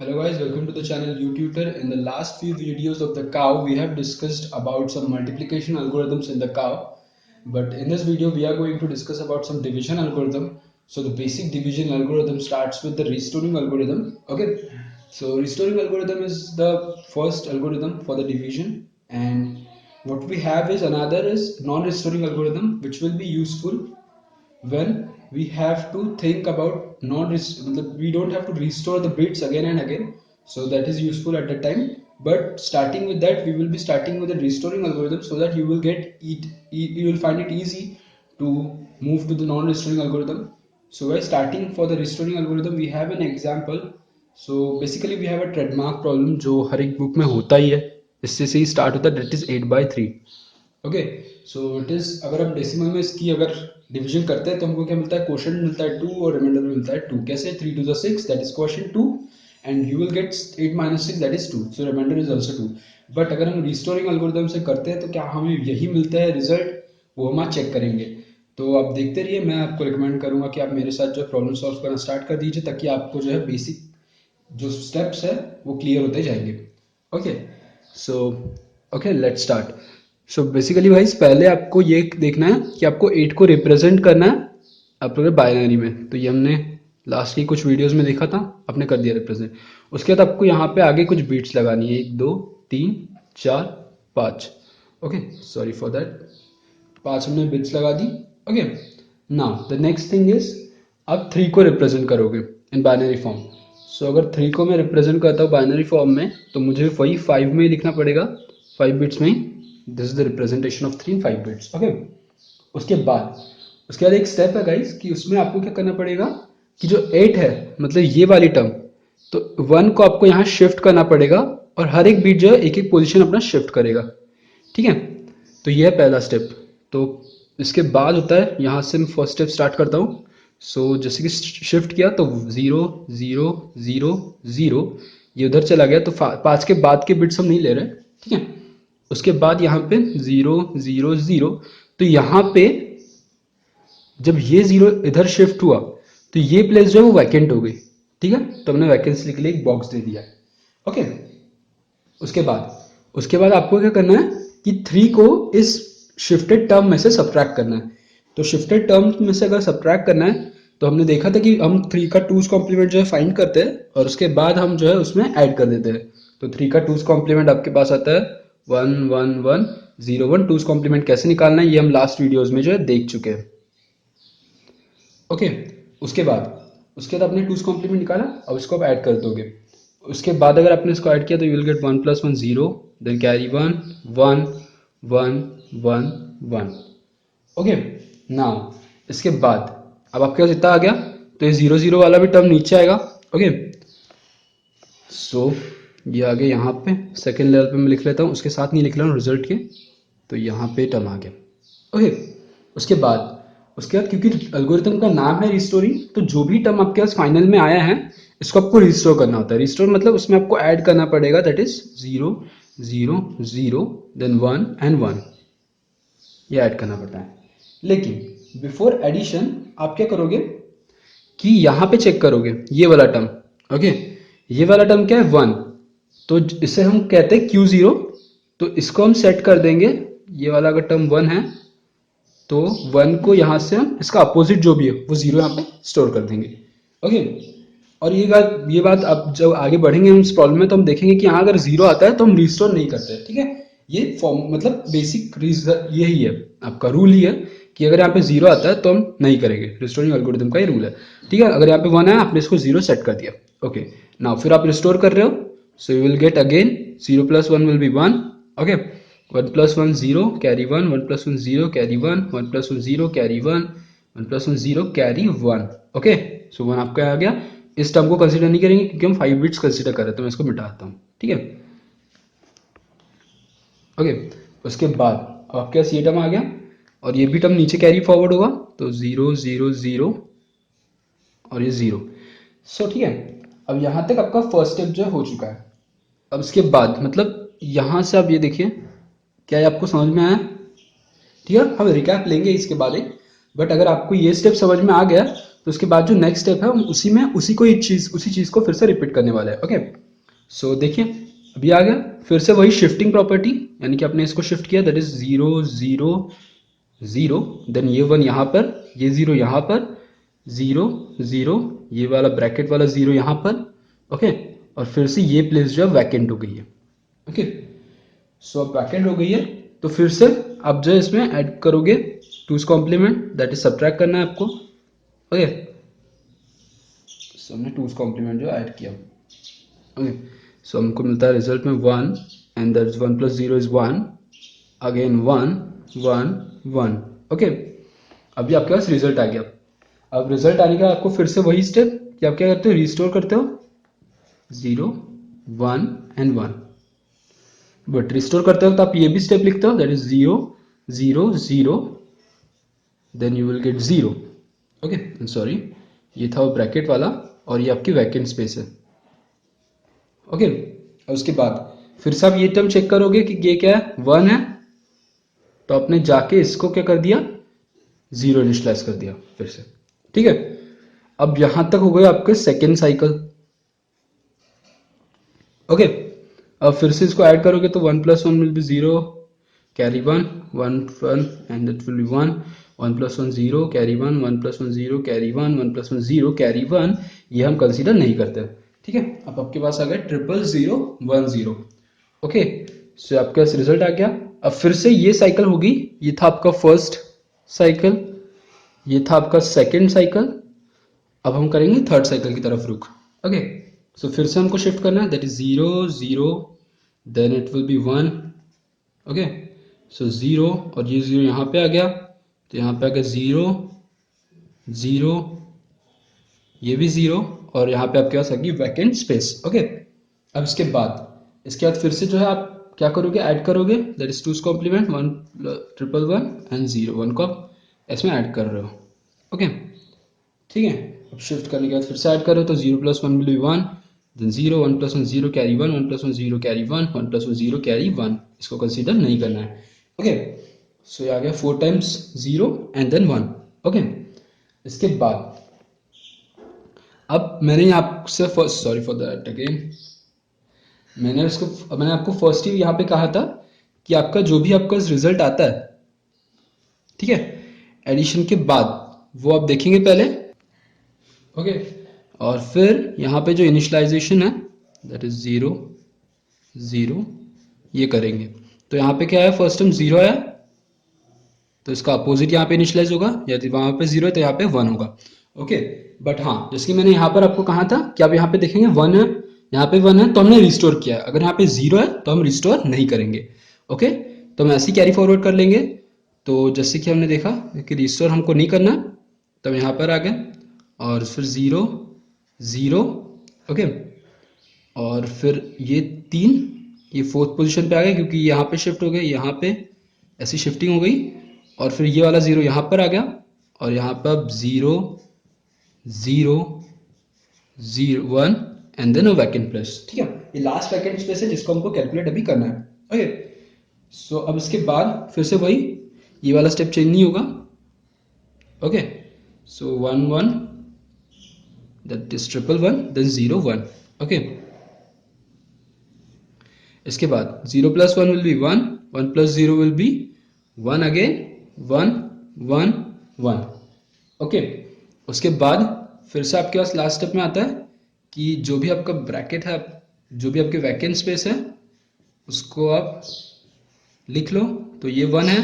Hello guys, welcome to the channel UTutor. In the last few videos of the cow, we have discussed about some multiplication algorithms in the cow. But in this video, we are going to discuss about some division algorithm. So the basic division algorithm starts with the restoring algorithm. Okay, so restoring algorithm is the first algorithm for the division, and what we have is another is non-restoring algorithm, which will be useful when we have to think about we don't have to restore the bits again and again, so that is useful at the time. But starting with that, we will be starting with the restoring algorithm so that you will you will find it easy to move to the non-restoring algorithm. So by starting for the restoring algorithm, we have an example. So basically we have a trademark problem जो हर एक book में होता ही है, इससे से ही start होता है, that is 8/3. Okay, so it is, अगर हम डेसिमल में इसकी अगर डिवीजन करते हैं तो हमको क्या मिलता है, क्वोशंट मिलता है 2 और रिमाइंडर में मिलता है 2. कैसे? 3 to the 6 that is quotient 2 and you will get 8 minus 6 that is 2, so remainder is also 2. But अगर हम रिस्टोरिंग एल्गोरिथम से करते हैं तो क्या हमें यही मिलता है रिजल्ट, वो हम आज चेक करेंगे. तो आप देखते रहिए, मैं आपको रिकमेंड करूंगा कि आप मेरे साथ जो प्रॉब्लम सॉल्व करना स्टार्ट कर दीजिए, ताकि आपको जो है बेसिक जो स्टेप्स है वो क्लियर होते जाएंगे. Okay, so okay, let's start. So basically भाई पहले आपको ये देखना है कि आपको 8 को रिप्रेजेंट करना है आपके बाइनरी में. तो ये हमने लास्ट की कुछ वीडियोस में देखा था, आपने कर दिया रिप्रेजेंट. उसके बाद आपको यहाँ पे आगे कुछ बीट्स लगानी है, 1 2 3 4 5. ओके, सॉरी फॉर दैट, 5 हमने बिट्स लगा दी. Okay, now the next thing is आप 3 को रिप्रेजेंट करोगे इन बाइनरी फॉर्म. सो अगर 3 को मैं रिप्रेजेंट करता हूँ बाइनरी फॉर्म में, तो मुझे वही 5 में ही लिखना पड़ेगा, 5 बिट्स में ही. This is the representation of 3 in 5 bits. ओके, उसके बाद एक स्टेप है गाइस कि उसमें आपको क्या करना पड़ेगा कि जो 8 है, मतलब ये वाली टर्म, तो 1 को आपको यहाँ शिफ्ट करना पड़ेगा और हर एक बिट जो है एक एक पोजीशन अपना शिफ्ट करेगा. ठीक है, तो ये है पहला स्टेप. तो इसके बाद होता है, यहाँ से मैं फर्स्ट स्टेप स्टार्ट करता हूँ. सो जैसे कि शिफ्ट किया तो 0 0 0 0 ये उधर चला गया, तो 5 के बाद के बिट्स हम नहीं ले रहे. ठीक है, उसके बाद यहाँ पे 0 0 0, तो यहाँ पे जब ये 0 इधर शिफ्ट हुआ तो ये प्लेस जो है वो वैकेंट हो गई. ठीक है, तो हमने वैकेंसी के लिए एक बॉक्स दे दिया है. ओके, उसके बाद आपको क्या करना है कि 3 को इस शिफ्टेड टर्म में से सब्ट्रैक्ट करना है. तो शिफ्टेड टर्म में से अगर सब्ट्रैक्ट करना है, तो हमने देखा था कि हम 3 का 2's कॉम्प्लीमेंट जो है फाइंड करते हैं और उसके बाद हम जो है उसमें ऐड कर देते हैं. तो 3 का 2's कॉम्प्लीमेंट आपके पास आता है 1 1 1 0 1. 2's कॉम्प्लीमेंट कैसे निकालना है ये हम लास्ट वीडियोस में जो है देख चुके हैं. ओके, उसके बाद आपने 2's कॉम्प्लीमेंट निकाला, अब इसको आप ऐड कर दोगे. उसके बाद अगर आपने इसको ऐड किया तो you will get 1 + 1 0, then carry 1 1 1 1 1. Okay, now इसके बाद अब आपके पास इतना आ गया, तो ये 0 0 वाला भी टर्म नीचे आएगा. ओके, सो ये आ गया यहाँ पे सेकेंड लेवल पे मैं लिख लेता हूँ, उसके साथ नहीं लिख रहा हूँ रिजल्ट के. तो यहाँ पे टर्म आ गया. ओके, उसके बाद क्योंकि एल्गोरिथम का नाम है रिस्टोरिंग, तो जो भी टर्म आपके पास फाइनल में आया है इसको आपको रिस्टोर करना होता है. रिस्टोर मतलब उसमें आपको ऐड करना पड़ेगा, दैट इज 0 0 0 देन 1 एंड 1, ये ऐड करना पड़ता है. लेकिन बिफोर एडिशन आप क्या करोगे कि यहाँ पे चेक करोगे ये वाला टर्म. ओके, ये वाला टर्म क्या है 1, तो इसे हम कहते हैं Q0. तो इसको हम सेट कर देंगे, ये वाला अगर टर्म 1 है तो 1 को यहाँ से हम इसका अपोजिट जो भी है वो 0 यहाँ पे स्टोर कर देंगे. ओके, और ये बात अब जब आगे बढ़ेंगे हम इस प्रॉब्लम में तो हम देखेंगे कि यहाँ अगर 0 आता है तो हम रिस्टोर नहीं करते. ठीक है, ये फॉर्म मतलब बेसिक यही है, आपका रूल ही है कि अगर यहाँ पे 0 आता है तो हम नहीं करेंगे. रिस्टोरिंग एल्गोरिथम का ये रूल है. ठीक है, अगर यहाँ पे 1 है आपने इसको 0 सेट कर दिया. ओके, नाउ फिर आप रिस्टोर कर रहे हो, so you will get again 0 + 1 will be 1. Okay, 1 + 1 0 carry 1, 1 + 1 0 carry 1, 1 + 1 0 carry 1, 1 + 1 0 carry 1. Okay, so 1 आपका आ गया. इस टर्म को कंसीडर नहीं करेंगे क्योंकि हम 5 बिट्स कंसीडर कर रहे हैं, तो मैं इसको मिटाता हूँ. ठीक है, ओके, उसके बाद आपके पास ये टर्म आ गया और ये भी टर्म नीचे कैरी फॉरवर्ड होगा, तो 0 0 0 और ये 0. सो ठीक है, अब यहाँ तक आपका फर्स्ट स्टेप जो हो चुका है. अब इसके बाद मतलब यहाँ से आप ये देखिए, क्या ये आपको समझ में आया? ठीक है, हम रिकैप लेंगे इसके बाद एक, बट अगर आपको ये स्टेप समझ में आ गया तो उसके बाद जो नेक्स्ट स्टेप है हम उसी में उसी चीज़ को फिर से रिपीट करने वाले हैं। ओके, सो देखिए अभी आ गया फिर से वही शिफ्टिंग प्रॉपर्टी, यानी कि आपने इसको शिफ्ट किया, दैट इज 0 0 0, देन ये 1 यहाँ पर, ये 0 यहाँ पर, 0 0, ये वाला ब्रैकेट वाला 0 यहाँ पर। ओके, और फिर से ये प्लेस जो है वैकेंट हो गई है। ओके, सो अब वैकेंट हो गई है, तो फिर से आप जो है इसमें ऐड करोगे two's complement, that is subtract करना है आपको। ओके, सो हमने टूज कॉम्प्लीमेंट जो ऐड किया। ओके, सो हमको मिलता है रिजल्ट में 1 and that is 1 plus 0 is 1, again 1 1 1। Okay, अभी आपके पास रिजल्ट आ गया। अब रिजल्ट आने का आपको फिर से वही स्टेप कि आप क्या करते हो, रिस्टोर करते हो 0 1 एंड 1, बट रिस्टोर करते हो तो आप ये भी स्टेप लिखते हो, that is 0 0 0, then you will get 0। Okay, sorry, ये था वो ब्रैकेट वाला और ये आपकी वैकेंट स्पेस है। ओके, और उसके बाद फिर से आप ये टर्म चेक करोगे कि ये क्या है, 1 है, तो आपने जाके इसको क्या कर दिया, 0 इनिशियलाइज कर दिया फिर से। ठीक है, अब यहां तक हो गया आपके सेकेंड साइकिल। ओके, अब फिर से इसको ऐड करोगे तो 1 plus 1 will be 0, carry 1 1 1 and that will be 1 1 plus 1 0 carry 1 1 plus 1 0 carry 1 1 plus 1 0 carry 1, ये हम कंसीडर नहीं करते। ठीक है, अब आपके पास आ गया 0 0 1 0। ओके, सो आपके पास रिजल्ट आ गया। अब फिर से ये साइकिल होगी, ये था आपका फर्स्ट साइकिल, ये था आपका सेकेंड साइकिल, अब हम करेंगे थर्ड साइकिल की तरफ रुख। ओके, सो फिर से हमको शिफ्ट करना है, that is 0 0, then it will be 1। Okay, so 0 और ये 0 यहाँ पे आ गया, तो यहाँ पे आ गया 0 0, ये भी 0, और यहाँ पे आपके पास आ गई वैकेंट स्पेस। ओके, अब इसके बाद फिर से जो है आप क्या करोगे, ऐड करोगे, that is two's complement 1 triple 1 and 0 1 को आप इसमें ऐड कर रहे हो। ओके, ठीक है, अब शिफ्ट करने के बाद फिर से ऐड करो तो 0 plus 1 will be 1, then 0 1 plus 1 0 carry 1 1 plus 1 0 carry 1 1 plus 1 0 carry 1, इसको कंसीडर नहीं करना है। ओके, सो ये आ गया 4 टाइम्स 0 एंड देन 1। ओके, इसके बाद अब मैंने आपसे first, sorry for that again, मैंने आपको फर्स्ट ही यहाँ पे कहा था कि आपका जो भी आपका रिजल्ट आता है, ठीक है, एडिशन के बाद वो आप देखेंगे पहले। ओके, और फिर यहाँ पे जो इनिशियलाइजेशन है दैट इज 0 0, ये करेंगे। तो यहाँ पे क्या है, फर्स्ट टर्म 0 आया, तो इसका अपोजिट यहाँ पे इनिशियलाइज होगा, यदि वहां पे 0 है तो यहाँ पे 1 होगा। ओके, बट हाँ, जैसे कि मैंने यहाँ पर आपको कहा था कि आप यहाँ पे देखेंगे 1 है, यहाँ पे 1 है तो हमने रिस्टोर किया है, अगर यहाँ पे 0 है तो हम रिस्टोर नहीं करेंगे। ओके, तो हम ऐसे ही कैरी फॉरवर्ड कर लेंगे। तो जैसे कि हमने देखा कि रिस्टोर हमको नहीं करना, तो हम यहाँ पर आ गए और फिर 0 0। ओके, और फिर ये 3, ये फोर्थ पोजीशन पे आ गया क्योंकि यहाँ पे शिफ्ट हो गए, यहाँ पे ऐसी शिफ्टिंग हो गई, और फिर ये वाला 0 यहाँ पर आ गया, और यहाँ पर अब 0 0 0 1 and then a vacant place. ठीक है, ये लास्ट वैकेंट स्पेस है जिसको हमको कैलकुलेट अभी करना है। ओके, सो अब इसके बाद फिर से वही, ये वाला स्टेप चेंज नहीं होगा। Okay, so 1 1, that is 1 1 1, then 0 1। Okay, इसके बाद 0 plus 1 will be 1 1 plus 0 will be 1 again 1 1 1। Okay, उसके बाद फिर से आपके पास लास्ट स्टेप में आता है कि जो भी आपका ब्रैकेट है, जो भी आपके वैकेंट स्पेस है, उसको आप लिख लो। तो ये 1 है,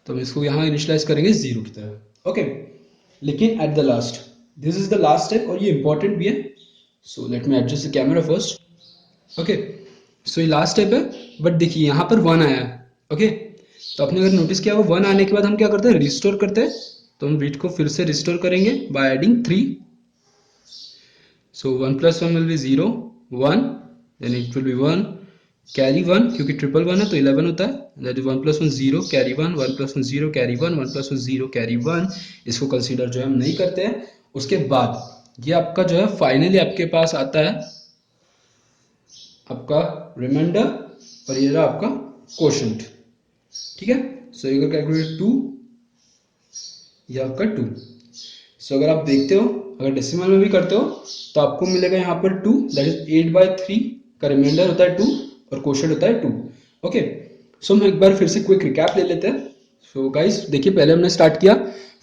तो हम इसको यहाँ इनिशियलाइज करेंगे 0 की तरह। ओके, लेकिन at the last, this is the last step और ये इंपॉर्टेंट भी है। So let me adjust the camera first. Okay, so ये लास्ट स्टेप है, बट देखिए यहाँ पर 1 आया है। ओके, तो आपने अगर नोटिस किया वो 1 आने के बाद हम क्या करते हैं, रिस्टोर करते हैं। तो हम बिट को फिर से रिस्टोर करेंगे by adding 3। So 1 plus 1 will be 0 1, then it will be 1 carry 1, क्योंकि 1 1 है तो 11 होता है, that is 1 plus 1 0 carry 1 1 plus 1 0 carry 1 1 plus 1 0 carry 1, इसको कंसीडर जो है हम नहीं करते हैं। उसके बाद ये आपका जो है फाइनली आपके पास आता है आपका रिमाइंडर, और ये रहा आपका क्वोशंट। ठीक है, सो यू कैन कैलकुलेट 2 ये आपका 2। सो अगर आप देखते हो, अगर डेसिमल में भी करते हो तो आपको मिलेगा यहाँ पर 2, दैट इज 8/3 का रिमाइंडर होता है 2 और क्वोशंट होता है 2। ओके, सो हम एक बार फिर से क्विक रिकैप ले लेते हैं। सो गाइस देखिए, पहले हमने स्टार्ट किया,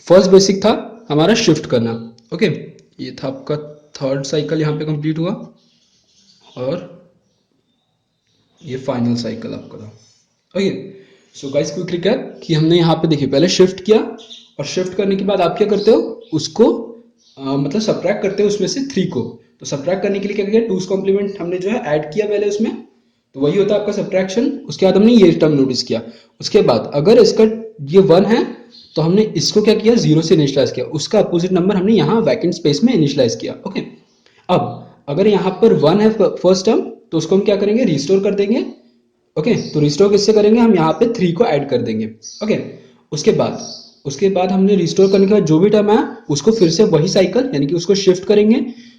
फर्स्ट बेसिक था हमारा शिफ्ट करना। ओके, ये था आपका थर्ड साइकिल यहाँ पे कंप्लीट हुआ और ये फाइनल साइकिल आपका था। Okay, so guys quick recap कि हमने यहाँ पे देखिए पहले शिफ्ट किया और शिफ्ट करने के बाद आप क्या करते हो, उसको मतलब सब्ट्रैक्ट करते हो उसमें से 3 को। तो सब्ट्रैक्ट करने के लिए क्या किया, 2's कॉम्प्लीमेंट हमने जो है ऐड किया पहले उसमें, तो वही होता है आपका सब्ट्रैक्शन। उसके बाद हमने ये टर्म नोटिस किया। उसके बाद अगर इसका ये 1 है तो हमने इसको क्या किया, 0 से इनिशियलाइज किया, उसका अपोजिट नंबर हमने यहाँ वैकेंट स्पेस में इनिशियलाइज किया। ओके, अब अगर यहाँ पर 1 है फर्स्ट टर्म तो उसको हम क्या करेंगे, रिस्टोर कर देंगे। ओके, तो रिस्टोर किससे करेंगे, हम यहाँ पे 3 को ऐड कर देंगे। ओके, उसके बाद हमने रिस्टोर करने के बाद जो भी टर्म है उसको फिर से वही साइकिल, यानी कि उसको शिफ्ट करेंगे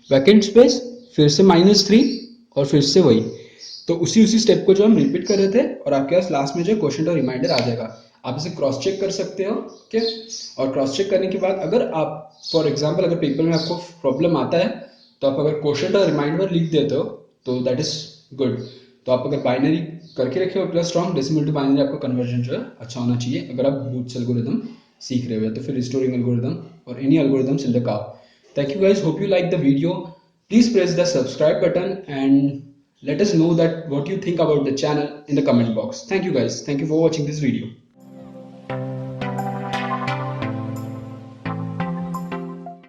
वैकेंट स्पेस, फिर से -3 और फिर से वही। तो उसी स्टेप को जो हम रिपीट कर रहे थे और आपके पास लास्ट में जो क्वेश्चन और रिमाइंडर आ जाएगा। आप इसे क्रॉस चेक कर सकते हो। ओके, और क्रॉस चेक करने के बाद अगर आप फॉर एग्जांपल अगर पेपर में आपको प्रॉब्लम आता है तो आप अगर क्वेश्चन और रिमाइंडर लिख देते हो तो दैट इज गुड। तो आप अगर बाइनरी करके रखे हो plus strong, decimal to binary आपका कन्वर्जन जो है अच्छा होना चाहिए अगर आप बूट्स एल्गोरिथम सीख रहे हो, या तो फिर रिस्टोरिंग एल्गोरिथम और any algorithms in the car. Thank you guys, hope you like the video. Please press the subscribe button and let us know that what you think about the channel in the comment box. Thank you guys, thank you for watching this video.